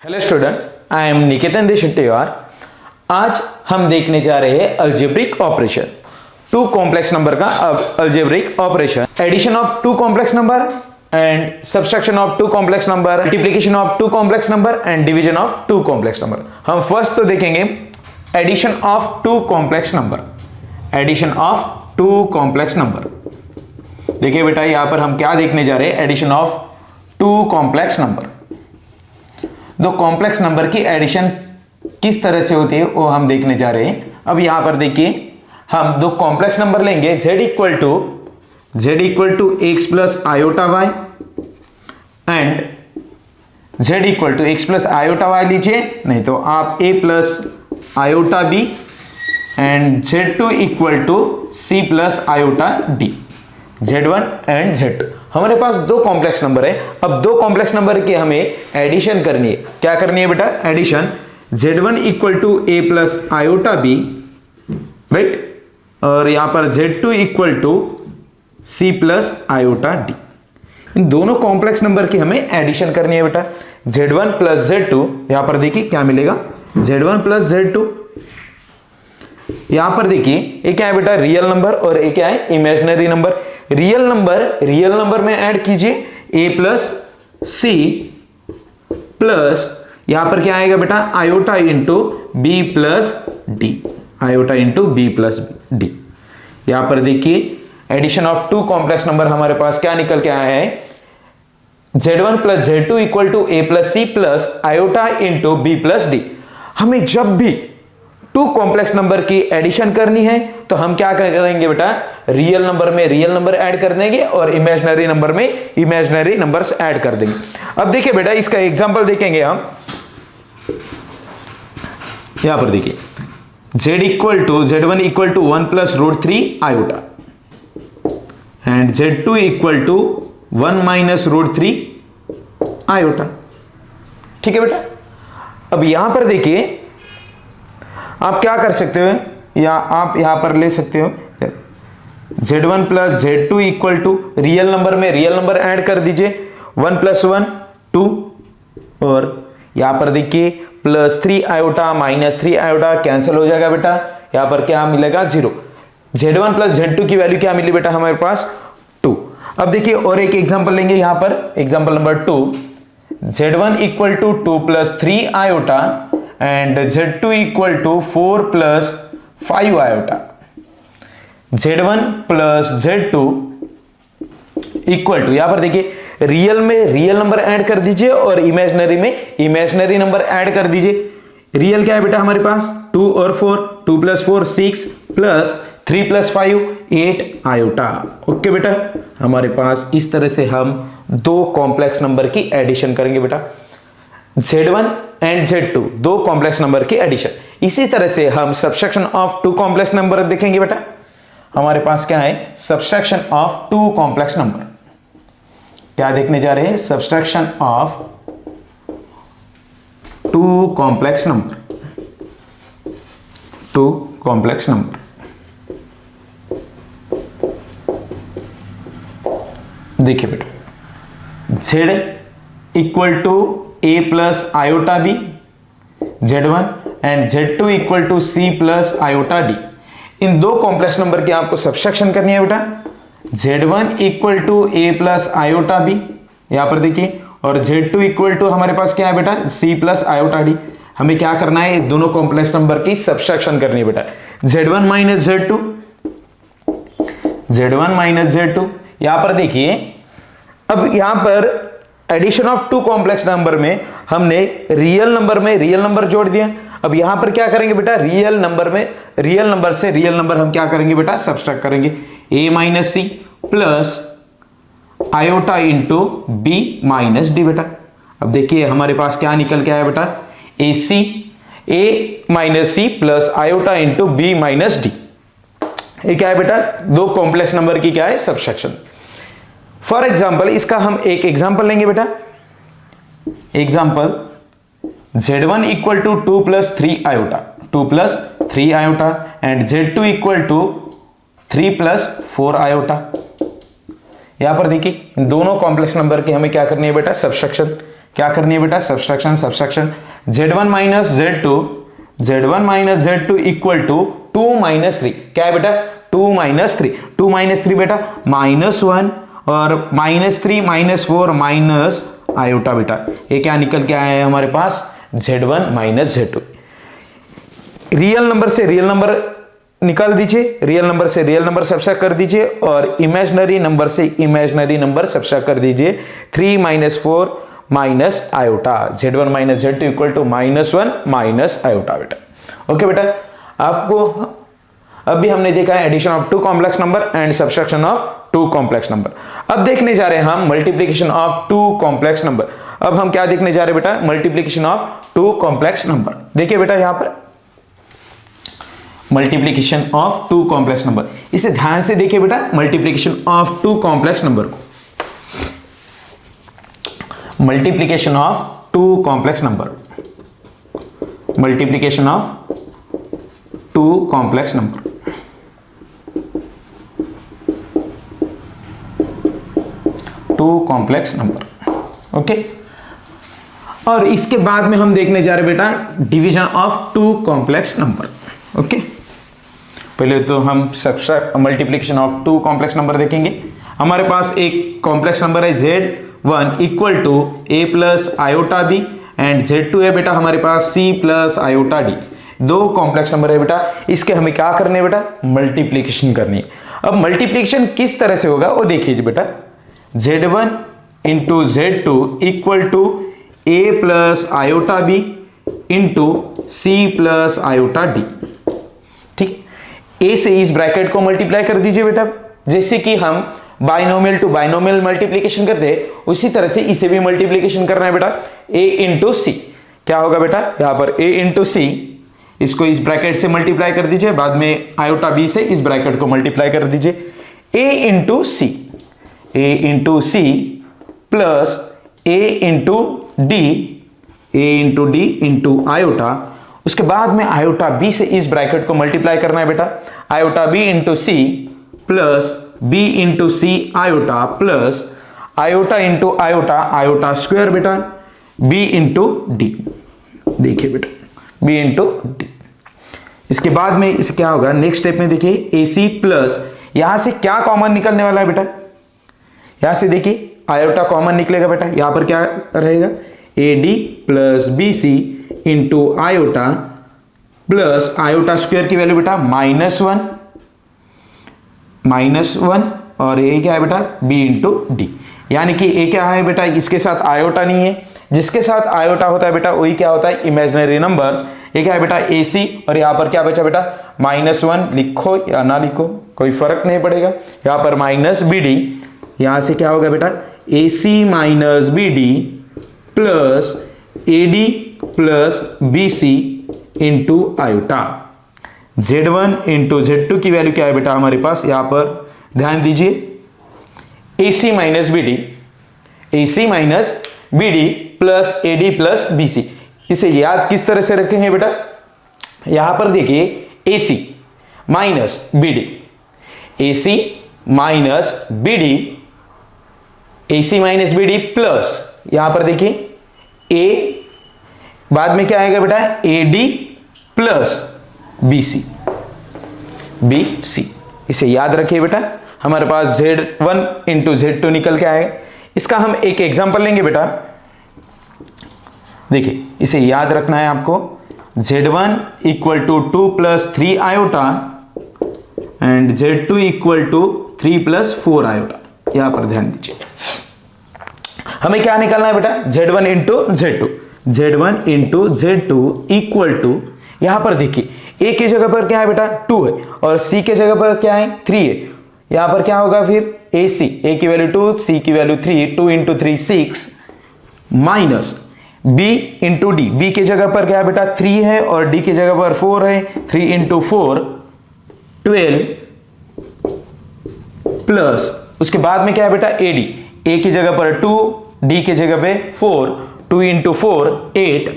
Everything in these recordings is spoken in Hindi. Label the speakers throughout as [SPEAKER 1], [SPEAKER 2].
[SPEAKER 1] Hello student, I am Niketan Deshettiwar. आज हम देखने जा रहे हैं algebraic operation, two complex number का algebraic operation, addition of two complex number and subtraction of two complex number, multiplication of two complex number and division of two complex number. हम फर्स्ट तो देखेंगे addition of two complex number. Addition of two complex number, देखिए बेटा यहां पर हम क्या देखने जा रहे हैं, addition of two complex number. दो कॉम्प्लेक्स नंबर की एडिशन किस तरह से होती है वो हम देखने जा रहे हैं। अब यहां पर देखिए हम दो कॉम्प्लेक्स नंबर लेंगे, z equal to x plus iota y and z equal to x plus iota y लीजिए, नहीं तो आप a plus iota b and z2 equal to c plus iota d, z1 and z2। हमारे पास दो कॉम्प्लेक्स नंबर है। अब दो कॉम्प्लेक्स नंबर की हमें एडिशन करनी है। क्या करनी है बेटा? Addition z1 equal to a plus iota B, right, और यहां पर z2 equal to c plus iota D. इन दोनों कॉम्प्लेक्स नंबर की हमें एडिशन करनी है बेटा। z1 प्लस z2, यहां पर देखिए क्या मिलेगा, z1 प्लस z2। यहां पर देखिए ये क्या है बेटा, रियल नंबर, और ये क्या है, इमेजिनरी नंबर। रियल नंबर में ऐड कीजिए a प्लस सी प्लस यहां पर क्या आएगा बेटा, iota into b plus d, iota into b plus d. यहां पर देखिए addition of two complex number हमारे पास क्या निकल के आया है, z1 plus z2 equal to a plus c plus iota into b plus d. हमें जब भी टू कॉम्प्लेक्स नंबर की एडिशन करनी है तो हम क्या करेंगे बेटा, रियल नंबर में रियल नंबर ऐड कर देंगे और इमेजिनरी नंबर में इमेजिनरी नंबर्स ऐड कर देंगे। अब देखिए बेटा इसका एग्जांपल देखेंगे हम। यहां पर देखिए z1 equal to 1 plus root 3 iota and z2 equal to 1 minus root 3 iota. ठीक है बेटा। अब यहां पर देखिए आप क्या कर सकते हो, या आप यहां पर ले सकते हो z1 plus z2 equal to real number में रियल नंबर ऐड कर दीजिए, 1 प्लस 1 2, और यहां पर देखिए plus 3 iota minus 3 iota cancel हो जाएगा बेटा। यहां पर क्या मिलेगा, 0। z1 प्लस z2 की वैल्यू क्या मिली बेटा हमारे पास, 2। अब देखिए और एक एग्जांपल लेंगे यहां पर, example number 2, z1 equal to 2 plus 3 iota and z2 equal to 4 plus 5 iota. z1 plus z2 equal to, यहां पर देखिए रियल में रियल नंबर ऐड कर दीजिए और इमेजिनरी में इमेजिनरी नंबर ऐड कर दीजिए। रियल क्या है बेटा हमारे पास, 2 और 4, 2 plus 4 6 plus 3 plus 5 8 iota. Okay बेटा, हमारे पास इस तरह से हम दो कॉम्प्लेक्स नंबर की एडिशन करेंगे बेटा, z1 एंड z2, दो कॉम्प्लेक्स नंबर की एडिशन। इसी तरह से हम subtraction of two complex number देखेंगे बेटा। हमारे पास क्या है, subtraction of two complex number. क्या देखने जा रहे हैं, subtraction of two complex number, two complex number. देखिए बेटा z equal to a plus iota B z1 and z2 equal to c plus iota D. इन दो कॉम्प्लेक्स नंबर की आपको सब्सट्रैक्शन करनी है बेटा। z1 equal to a plus iota b, यहां पर देखिए, और z2 इक्वल टू हमारे पास क्या है बेटा, c प्लस आयोटा डी। हमें क्या करना है, दोनों कॉम्प्लेक्स नंबर की सब्सट्रैक्शन करनी है बेटा। z1 minus z2, z1 minus z2। यहां पर देखिए अब यहां पर addition of two complex number में हमने रियल नंबर में रियल नंबर जोड़ दिया। अब यहां पर क्या करेंगे बेटा, रियल नंबर में रियल नंबर से रियल नंबर हम क्या करेंगे बेटा, सब्सट्रैक्ट करेंगे। a minus c plus iota into b minus d बेटा। अब देखिए हमारे पास क्या निकल के आया बेटा, a minus c plus iota into b minus d. ये क्या है बेटा, दो कॉम्प्लेक्स नंबर की क्या है, सब्सट्रैक्शन। फॉर एग्जाम्पल इसका हम एक एग्जाम्पल लेंगे बेटा। Example z1 equal to 2 plus 3 iota, 2 plus 3 iota and z2 equal to 3 plus 4 iota. यहां पर देखिए इन दोनों कॉम्प्लेक्स नंबर की हमें क्या करनी है बेटा, सब्सट्रैक्शन। क्या करनी है बेटा, subtraction z1 minus z2 equal to 2 minus 3, क्या है बेटा 2 माइनस 3 बेटा -1 और -3 -4 माइनस आयोटा बेटा, ये क्या निकल के आया है हमारे पास z1 minus z2। Real number से रियल नंबर निकाल दीजिए, रियल नंबर से रियल नंबर सब्ट्रैक्ट कर दीजिए और इमेजिनरी नंबर से इमेजिनरी नंबर सब्ट्रैक्ट कर दीजिए। 3 - 4 minus iota, z1 minus z2 equal to -1 minus iota बेटा। ओके बेटा, आपको अभी हमने देखा है addition of 2 complex number and subtraction of 2 complex number. अब देखने जा रहे हैं हम मल्टीप्लीकेशन ऑफ 2 कॉम्प्लेक्स नंबर। अब हम क्या देखने जा रहे हैं बेटा, मल्टीप्लीकेशन ऑफ 2 कॉम्प्लेक्स नंबर। देखिए बेटा यहां पर मल्टीप्लीकेशन ऑफ 2 कॉम्प्लेक्स नंबर, इसे ध्यान से देखिए बेटा, मल्टीप्लीकेशन ऑफ 2 कॉम्प्लेक्स नंबर को, multiplication of 2 complex number, multiplication of 2 complex number. Complex number okay. और इसके बाद में हम देखने जा रहे बेटा division of 2 complex number. Okay, पहले तो हम मल्टीप्लीकेशन ऑफ 2 कॉम्प्लेक्स नंबर देखेंगे। हमारे पास एक कॉम्प्लेक्स नंबर है z1 equal to a plus iota b and z2 है बेटा हमारे पास c plus iota d। 2 complex number है बेटा, इसके हमें क्या करने है बेटा, मल्टीप्लीकेशन करनी है। अब मल्टीप्लीकेशन किस तरह से होगा वो देखिए बेटा, z1 into z2 equal to a plus iota b into c plus iota d। ठीक, a से इस ब्रैकेट को मल्टीप्लाई कर दीजिए बेटा, जैसे कि हम बाइनोमियल टू बाइनोमियल मल्टीप्लीकेशन करते हैं उसी तरह से इसे भी मल्टीप्लीकेशन करना है बेटा। a इंटू सी, क्या होगा बेटा यहां पर a इंटू सी, इसको इस ब्रैकेट से मल्टीप्लाई कर दीजिए, बाद में आयोटा b से इस ब्रैकेट को मल्टीप्लाई कर दीजिए। a into c, a into C plus a into d, a into d into iota, उसके बाद में आयोटा b से इस ब्रैकेट को मल्टीप्लाई करना है बेटा। आयोटा b इंटू सी plus b into C iota plus iota into iota, iota square बेटा b इंटू डी। देखिए बेटा b इंटू डी। इसके बाद में इसे क्या होगा, नेक्स्ट स्टेप में देखिए AC प्लस, यहां से क्या कॉमन निकलने वाला है बेटा, यहां से देखिए आयोटा कॉमन निकलेगा बेटा, यहां पर क्या रहेगा AD plus BC into iota plus iota square की वैल्यू बेटा -1 और ये क्या है बेटा b इंटू डी। यानी कि a क्या है बेटा, इसके साथ आयोटा नहीं है, जिसके साथ आयोटा होता है बेटा वही क्या होता है इमेजिनरी नंबर्स। ये क्या है बेटा AC और यहां पर क्या बचा बेटा -1, लिखो या ना लिखो कोई फर्क नहीं पड़ेगा, यहां पर -BD, यहां से क्या होगा बेटा AC minus BD plus AD plus BC into iota. Z1 into Z2 की वैल्यू क्या है बेटा हमारे पास, यहां पर ध्यान दीजिए AC minus BD plus AD plus BC। इसे याद किस तरह से रखेंगे बेटा, यहां पर देखिए AC minus BD, AC minus BD, AC minus BD plus यहां पर देखिए A, बाद में क्या आएगा बेटा AD प्लस BC। इसे याद रखिए बेटा, हमारे पास Z1 इंटू Z2 निकल के आएगा। इसका हम एक एग्जांपल लेंगे बेटा, देखिए इसे याद रखना है आपको, Z1 equal to 2 plus 3 iota and Z2 equal to 3 plus 4 iota. यहां पर ध्यान दीजिए, हमें क्या निकालना है बेटा Z1 into Z2 equal to, यहां पर देखिए A की जगह पर क्या है बेटा 2 है और C के जगह पर क्या है 3 है। यहां पर क्या होगा फिर AC, A की वैल्यू 2, C की value 3, 2 into 3 6 minus B into D, B की जगह पर क्या है बेटा 3 है और D की जगह पर 4 है, 3 इंटू 4 12 प्लस उसके बाद में क्या है बेटा AD, A की जगह पर 2, D की जगह पे 4, 2 इंटू 4 8,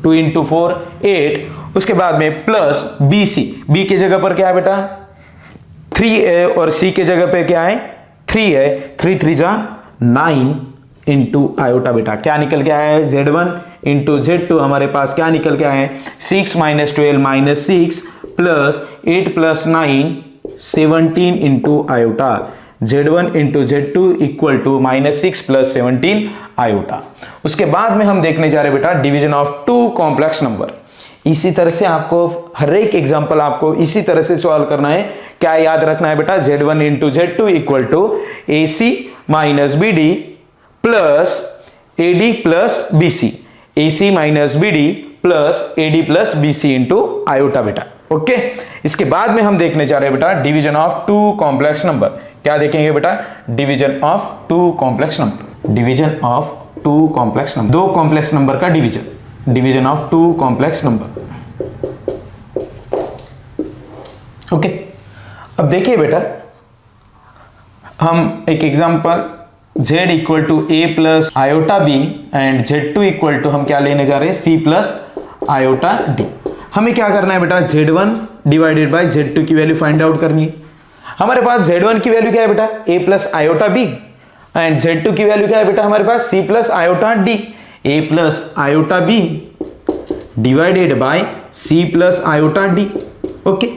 [SPEAKER 1] 2 इंटू 4 8, उसके बाद में प्लस BC, B की जगह पर क्या है बेटा 3 है और C की जगह पे क्या है 3 है, 3 3 जा 9 इंटू आयोटा बेटा। क्या निकल के आया है, Z1 इंटू Z2 हमारे पास क्या निकल के आया है 6 minus 12 minus 6 plus 8 plus 9 17 into iota. Z1 into Z2 equal to minus 6 plus 17 iota. उसके बाद में हम देखने जा रहे बेटा division of two complex number. इसी तरह से आपको हर एक एग्जांपल आपको इसी तरह से सॉल्व करना है। क्या याद रखना है बेटा, Z1 into Z2 equal to AC minus BD plus AD plus BC, AC minus BD plus AD plus BC into iota बेटा। ओके, इसके बाद में हम देखने जा रहे हैं बेटा division of two complex number. क्या देखेंगे बेटा, division of two complex number. Division of two complex number, दो कॉम्प्लेक्स नंबर का division, division of two complex number. Okay, अब देखिए बेटा हम एक example z equal to a plus iota b and Z2 equal to हम क्या लेने जा रहे हैं c प्लस आयोटा d। हमें क्या करना है बेटा, Z1 डिवाइडेड बाय Z2 की वैल्यू फाइंड आउट करनी है। हमारे पास Z1 की वैल्यू क्या है बेटा, a plus iota b and Z2 की वैल्यू क्या है बेटा हमारे पास c plus iota d। a plus iota b divided by c plus iota d। Okay,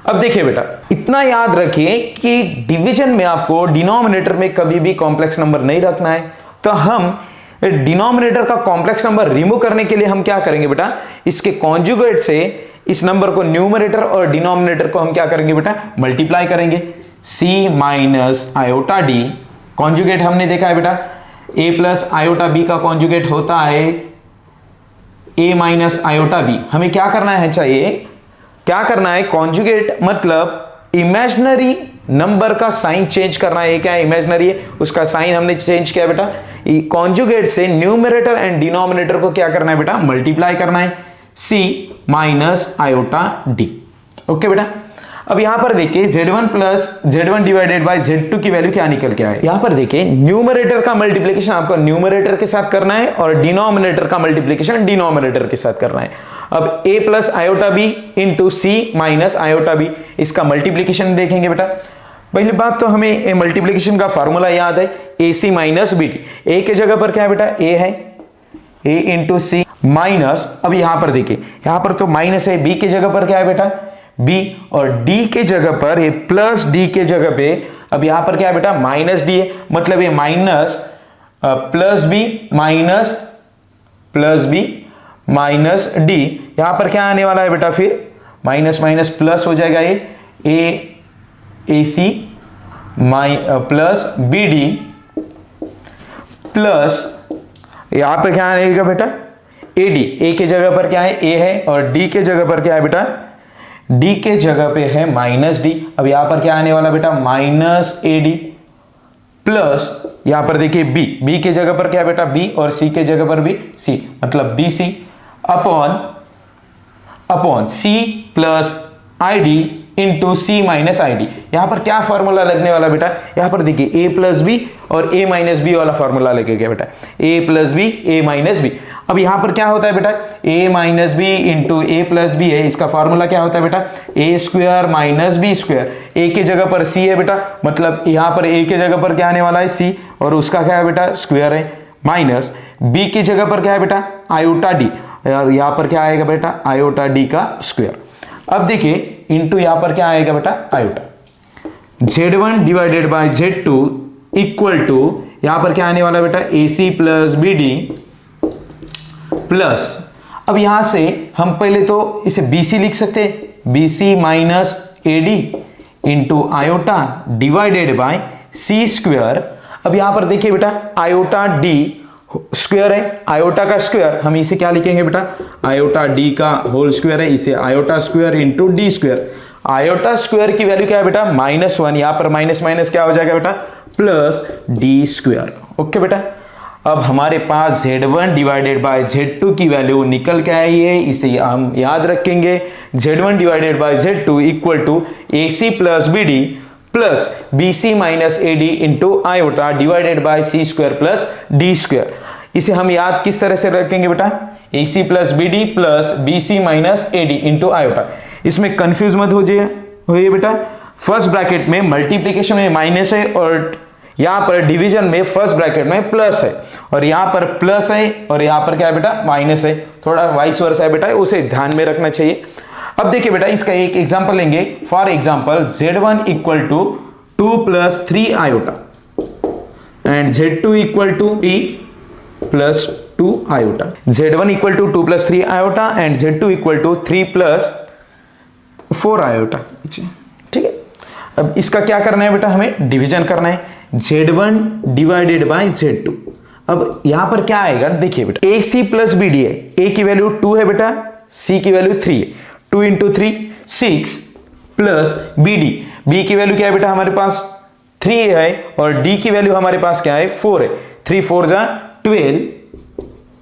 [SPEAKER 1] अब देखिए बेटा इतना याद रखिए कि डिवीजन में आपको डिनोमिनेटर में कभी भी कॉम्प्लेक्स नंबर नहीं रखना है। तो हम डिनोमिनेटर का कॉम्प्लेक्स नंबर रिमूव करने के लिए हम क्या करेंगे बेटा, इसके कॉन्जुगेट से इस नंबर को न्यूमरेटर और डिनोमिनेटर को हम क्या करेंगे बेटा, मल्टीप्लाई करेंगे। c minus iota d conjugate हमने देखा है बेटा, a प्लस आयोटा b का कॉन्जुगेट होता है a माइनस आयोटा b। हमें क्या करना है, चाहिए क्या करना है, कॉन्जुगेट मतलब इमेजिनरी नंबर का साइन चेंज करना है। क्या इमेजिनरी है, उसका साइन हमने चेंज किया बेटा। कॉन्जुगेट से न्यूमरेटर एंड डिनोमिनेटर को क्या करना है बेटा, मल्टीप्लाई करना है, c minus iota d। Okay बेटा, अब यहां पर देखिए Z1 plus Z1 divided by Z2 की वैल्यू क्या निकल के आए। यहां पर देखिए न्यूमरेटर का मल्टीप्लिकेशन आपको न्यूमरेटर के साथ करना है और डिनोमिनेटर का मल्टीप्लिकेशन डिनोमिनेटर के साथ करना है। अब a plus iota b into c minus iota b, इसका मल्टीप्लिकेशन देखेंगे बेटा। पहली बात तो हमें मल्टीप्लिकेशन का फॉर्मूला याद है, ac माइनस bd। a के जगह पर क्या है बेटा, a है, a इंटू c माइनस, अब यहां पर देखिए यहां पर तो माइनस है, b के जगह पर क्या है बेटा b, और d के जगह पर ये प्लस d के जगह पे अब यहां पर क्या है बेटा माइनस d है, मतलब ये minus plus b minus plus b minus d। यहां पर क्या आने वाला है बेटा, फिर माइनस माइनस प्लस हो जाएगा, ये AC प्लस BD प्लस यहां पर क्या आएगा बेटा AD। A के जगह पर क्या है, A है, और D के जगह पर क्या है बेटा, D के जगह पे है माइनस D। अब यहां पर क्या आने वाला बेटा, माइनस AD प्लस यहां पर देखिए B के जगह पर क्या है बेटा B, और C के जगह पर भी C, मतलब BC upon C plus ID into C minus ID। यहां पर क्या फॉर्मूला लगने वाला बेटा, यहां पर देखिए a प्लस बी और a माइनस बी वाला फॉर्मूला लगेगा बेटा, a plus b a minus b. अब यहां पर क्या होता है बेटा, a minus b into a plus b है, इसका फॉर्मूला क्या होता है बेटा, a square minus b square. a के जगह पर c है बेटा, मतलब यहां पर a के जगह पर क्या आने वाला है c, और उसका क्या है बेटा स्क्वायर है, माइनस b की जगह पर क्या है बेटा आयोटा d, और यहां पर क्या आएगा बेटा आयोटा d का स्क्वायर। अब देखिए इंटू यहां पर क्या आएगा बेटा iota. Z1 divided by Z2 equal to यहां पर क्या आने वाला बेटा AC प्लस BD प्लस, अब यहां से हम पहले तो इसे BC लिख सकते हैं, BC minus AD into iota divided by C square. अब यहां पर देखिए बेटा आयोटा D स्क्वायर है, आयोटा का स्क्वायर हम इसे क्या लिखेंगे बेटा आयोटा d का होल स्क्वायर है, इसे iota square into D square. Iota square की वैल्यू क्या है बेटा -1, यहां पर माइनस माइनस क्या हो जाएगा बेटा प्लस डी स्क्वायर। ओके बेटा, अब हमारे पास Z1 डिवाइडेड बाय Z2 की वैल्यू निकल के आई है, इसे हम याद रखेंगे। Z1 divided by Z2 equal to AC plus BD plus BC minus AD into iota divided by C square plus D square. इसे हम याद किस तरह से रखेंगे बेटा AC plus BD plus BC minus AD into iota. इसमें कंफ्यूज मत होइए बेटा, फर्स्ट ब्रैकेट में मल्टीप्लीकेशन में माइनस है और यहां पर डिवीजन में फर्स्ट ब्रैकेट में प्लस है और यहां पर प्लस है और यहां पर क्या है बेटा माइनस है, थोड़ा वाइस वर्सा है बेटा, उसे ध्यान में रखना चाहिए। अब देखिए बेटा इसका एक एग्जांपल लेंगे। For example z1 equal to 2 + 3 iota and z2 equal to 3 + 2 iota. z1 equal to 2 + 3 iota and z2 equal to 3 + 4 iota. ठीक है, अब इसका क्या करना है बेटा, हमें डिवीजन करना है। z1 divided by z2। अब यहां पर क्या आएगा देखिए बेटा, ac + bd है, a की वैल्यू 2 है बेटा, c की वैल्यू 3 है, 2 × 3 6 प्लस bd, b की वैल्यू क्या है बेटा हमारे पास 3 है और d की वैल्यू हमारे पास क्या है 4 है, 3 × 4 = 12,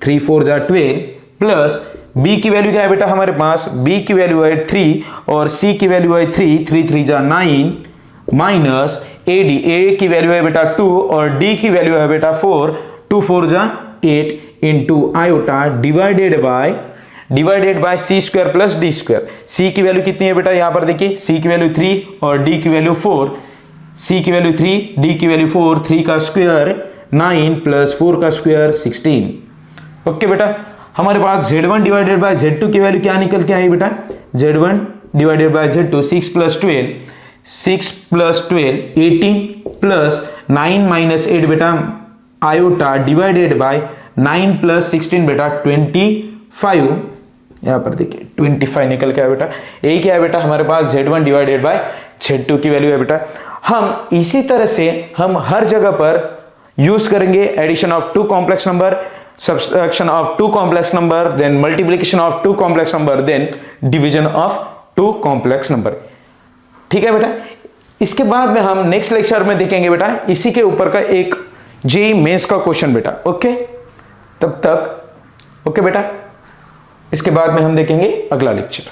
[SPEAKER 1] 3 × 4 = 12 प्लस b की वैल्यू क्या है बेटा हमारे पास, b की वैल्यू है 3 और c की वैल्यू है 3, 3 × 3 = 9 माइनस ad, a की वैल्यू है बेटा 2 और d की वैल्यू है बेटा 4, 2 × 4 = 8 into iota divided bye c² plus d²। c की वैल्यू कितनी है बेटा, यहां पर देखिए c की वैल्यू 3 और d की वैल्यू 4, c की वैल्यू 3, d की वैल्यू 4, 3 का स्क्वायर 9 प्लस 4 का स्क्वायर 16। ओके बेटा, हमारे पास z1 डिवाइडेड बाय z2 की वैल्यू क्या निकल के आई बेटा, z1 divided by z2 6 + 12, 6 + 12 18 plus 9 minus 8 बेटा आयोटा डिवाइडेड बाय 9 + 16 बेटा 25। यहां पर देखिए 25 निकल के आया बेटा। यही क्या है बेटा हमारे पास z1 डिवाइडेड बाय z2 की वैल्यू है बेटा। हम इसी तरह से हम हर जगह पर यूज करेंगे addition of 2 complex number, subtraction of 2 complex number, then multiplication of 2 complex number, then division of 2 complex number. ठीक है बेटा, इसके बाद में हम नेक्स्ट लेक्चर में देखेंगे बेटा इसी के ऊपर का एक जेईई मेंस का क्वेश्चन बेटा। ओके, तब तक ओके बेटा, इसके बाद में हम देखेंगे अगला लेक्चर।